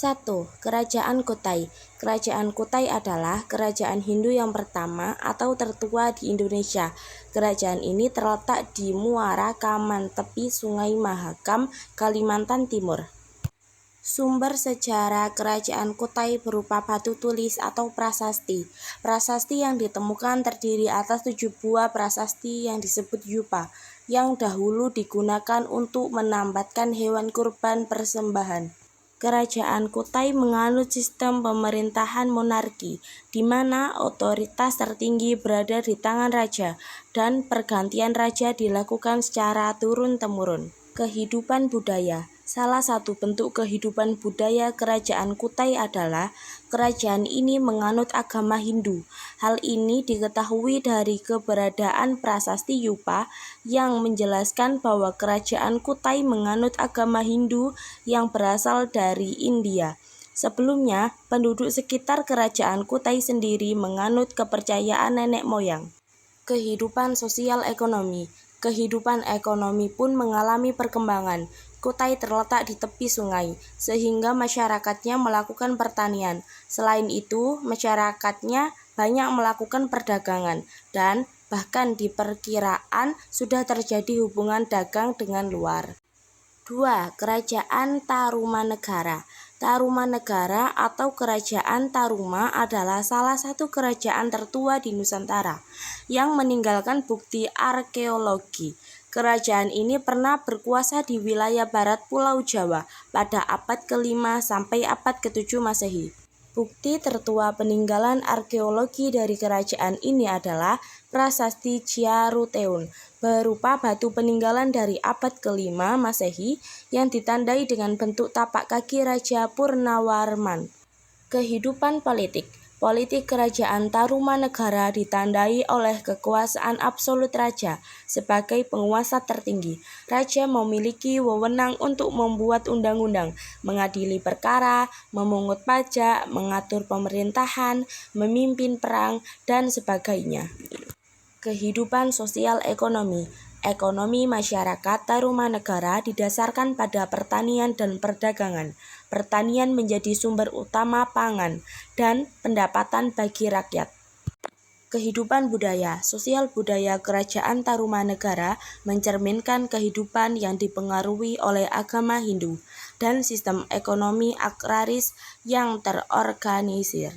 1. Kerajaan Kutai. Kerajaan Kutai adalah kerajaan Hindu yang pertama atau tertua di Indonesia. Kerajaan ini terletak di Muara Kaman, tepi Sungai Mahakam, Kalimantan Timur. Sumber sejarah kerajaan Kutai berupa batu tulis atau prasasti. Prasasti yang ditemukan terdiri atas 7 buah prasasti yang disebut yupa, yang dahulu digunakan untuk menambatkan hewan kurban persembahan. Kerajaan Kutai menganut sistem pemerintahan monarki, di mana otoritas tertinggi berada di tangan raja, dan pergantian raja dilakukan secara turun-temurun. Kehidupan budaya. Salah satu bentuk kehidupan budaya kerajaan Kutai adalah kerajaan ini menganut agama Hindu. Hal ini diketahui dari keberadaan prasasti yupa yang menjelaskan bahwa kerajaan Kutai menganut agama Hindu yang berasal dari India. Sebelumnya, penduduk sekitar kerajaan Kutai sendiri menganut kepercayaan nenek moyang. Kehidupan sosial ekonomi. Kehidupan ekonomi pun mengalami perkembangan. Kutai terletak di tepi sungai, sehingga masyarakatnya melakukan pertanian. Selain itu, masyarakatnya banyak melakukan perdagangan, dan bahkan diperkiraan sudah terjadi hubungan dagang dengan luar. 2. Kerajaan Tarumanegara. Tarumanegara atau Kerajaan Taruma adalah salah satu kerajaan tertua di Nusantara yang meninggalkan bukti arkeologi. Kerajaan ini pernah berkuasa di wilayah barat Pulau Jawa pada abad ke-5 sampai abad ke-7 Masehi. Bukti tertua peninggalan arkeologi dari kerajaan ini adalah prasasti Ciaruteun, berupa batu peninggalan dari abad ke-5 Masehi yang ditandai dengan bentuk tapak kaki Raja Purnawarman. Kehidupan politik. Politik kerajaan Tarumanegara ditandai oleh kekuasaan absolut raja sebagai penguasa tertinggi. Raja memiliki wewenang untuk membuat undang-undang, mengadili perkara, memungut pajak, mengatur pemerintahan, memimpin perang, dan sebagainya. Kehidupan sosial ekonomi. Ekonomi masyarakat Tarumanegara didasarkan pada pertanian dan perdagangan. Pertanian menjadi sumber utama pangan dan pendapatan bagi rakyat. Kehidupan budaya. Sosial budaya kerajaan Tarumanegara mencerminkan kehidupan yang dipengaruhi oleh agama Hindu dan sistem ekonomi agraris yang terorganisir.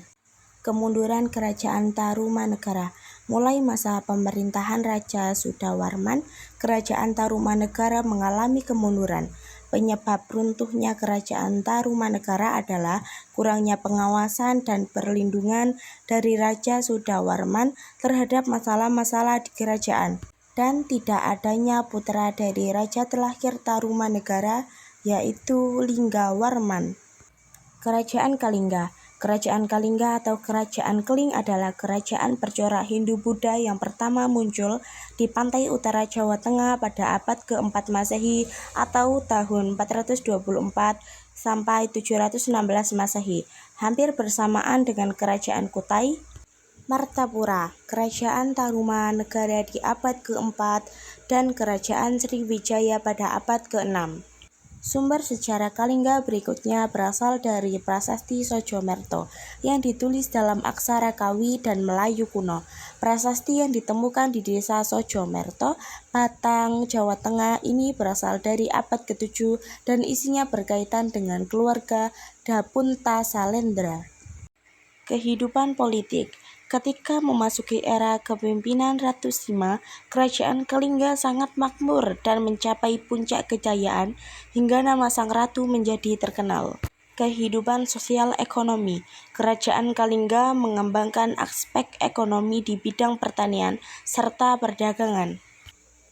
Kemunduran kerajaan Tarumanegara. Mulai masa pemerintahan Raja Sudawarman, kerajaan Tarumanegara mengalami kemunduran. Penyebab runtuhnya kerajaan Tarumanegara adalah kurangnya pengawasan dan perlindungan dari Raja Sudawarman terhadap masalah-masalah di kerajaan, dan tidak adanya putra dari Raja terakhir Tarumanegara, yaitu Linggawarman. Kerajaan Kalingga. Kerajaan Kalingga atau Kerajaan Keling adalah kerajaan bercorak Hindu-Buddha yang pertama muncul di pantai utara Jawa Tengah pada abad ke-4 Masehi atau tahun 424 sampai 716 Masehi, hampir bersamaan dengan Kerajaan Kutai. Martapura, Kerajaan Tarumanegara di abad ke-4 dan Kerajaan Sriwijaya pada abad ke-6. Sumber sejarah Kalingga berikutnya berasal dari prasasti Sojomerto yang ditulis dalam aksara Kawi dan Melayu kuno. Prasasti yang ditemukan di desa Sojomerto, Batang, Jawa Tengah ini berasal dari abad ke-7 dan isinya berkaitan dengan keluarga Dapunta Salendra. Kehidupan politik. Ketika memasuki era kepemimpinan Ratu Sima, kerajaan Kalingga sangat makmur dan mencapai puncak kejayaan hingga nama sang ratu menjadi terkenal. Kehidupan sosial ekonomi. Kerajaan Kalingga mengembangkan aspek ekonomi di bidang pertanian serta perdagangan.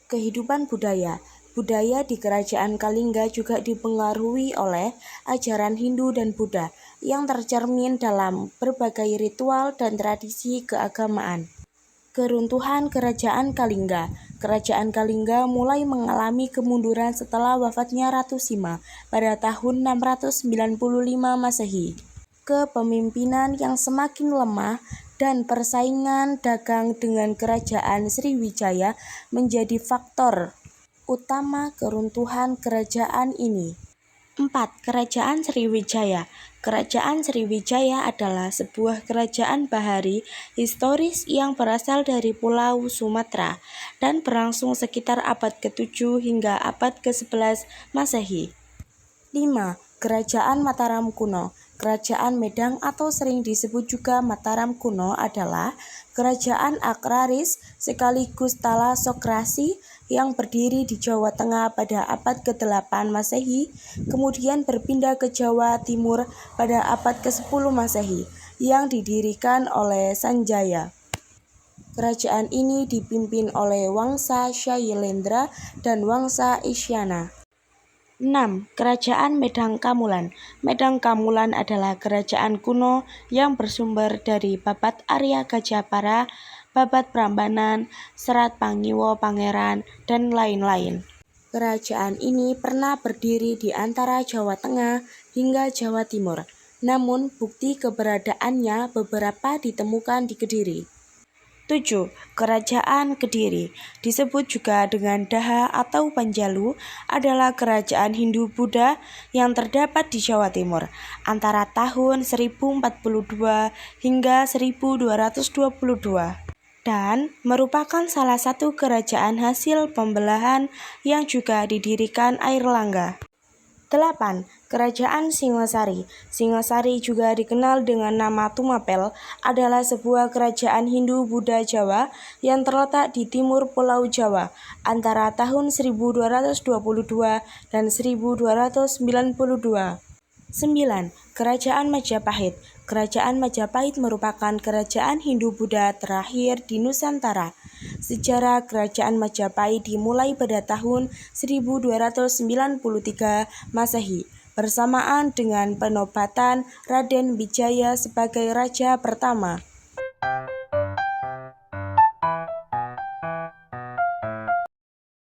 Kehidupan budaya. Budaya di kerajaan Kalingga juga dipengaruhi oleh ajaran Hindu dan Buddha yang tercermin dalam berbagai ritual dan tradisi keagamaan. Keruntuhan kerajaan Kalingga. Kerajaan Kalingga mulai mengalami kemunduran setelah wafatnya Ratu Sima pada tahun 695 Masehi. Kepemimpinan yang semakin lemah dan persaingan dagang dengan kerajaan Sriwijaya menjadi faktor utama keruntuhan kerajaan ini. 4. Kerajaan Sriwijaya. Kerajaan Sriwijaya adalah sebuah kerajaan bahari historis yang berasal dari Pulau Sumatera dan berlangsung sekitar abad ke-7 hingga abad ke-11 Masehi. 5. Kerajaan Mataram Kuno. Kerajaan Medang atau sering disebut juga Mataram Kuno adalah kerajaan agraris sekaligus talasokrasi yang berdiri di Jawa Tengah pada abad ke-8 Masehi, kemudian berpindah ke Jawa Timur pada abad ke-10 Masehi, yang didirikan oleh Sanjaya. Kerajaan ini dipimpin oleh Wangsa Shailendra dan Wangsa Isyana. 6. Kerajaan Medang Kamulan. Medang Kamulan adalah kerajaan kuno yang bersumber dari Babad Arya Gajapara, Babad Prambanan, Serat Pangiwo Pangeran, dan lain-lain. Kerajaan ini pernah berdiri di antara Jawa Tengah hingga Jawa Timur, namun bukti keberadaannya beberapa ditemukan di Kediri. 7. Kerajaan Kediri, disebut juga dengan Daha atau Panjalu, adalah kerajaan Hindu-Buddha yang terdapat di Jawa Timur antara tahun 1042 hingga 1222 dan merupakan salah satu kerajaan hasil pembelahan yang juga didirikan Airlangga. 8. Kerajaan Singasari. Singasari juga dikenal dengan nama Tumapel, adalah sebuah kerajaan Hindu-Buddha Jawa yang terletak di timur Pulau Jawa antara tahun 1222 dan 1292. 9. Kerajaan Majapahit. Kerajaan Majapahit merupakan kerajaan Hindu-Buddha terakhir di Nusantara. Sejarah kerajaan Majapahit dimulai pada tahun 1293 Masehi, bersamaan dengan penobatan Raden Wijaya sebagai raja pertama.